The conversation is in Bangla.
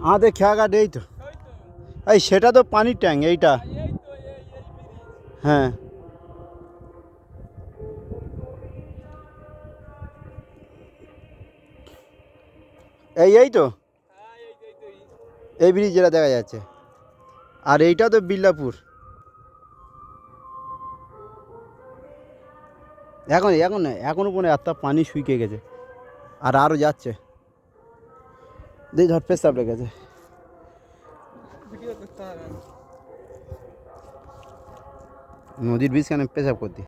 আমাদের খেয়াঘাট এই তো, এই সেটা তো পানির ট্যাঙ্ক, এইটা হ্যাঁ। এই তো এই ব্রিজ যেটা দেখা যাচ্ছে, আর এইটা তো বিল্লাপুর। এখন উপরে এত পানি শুকিয়ে গেছে, আর আরও যাচ্ছে। দিয়ে ধর পেশাব লেগেছে। নদীর ব্রিজ কেন পেশাব করতে?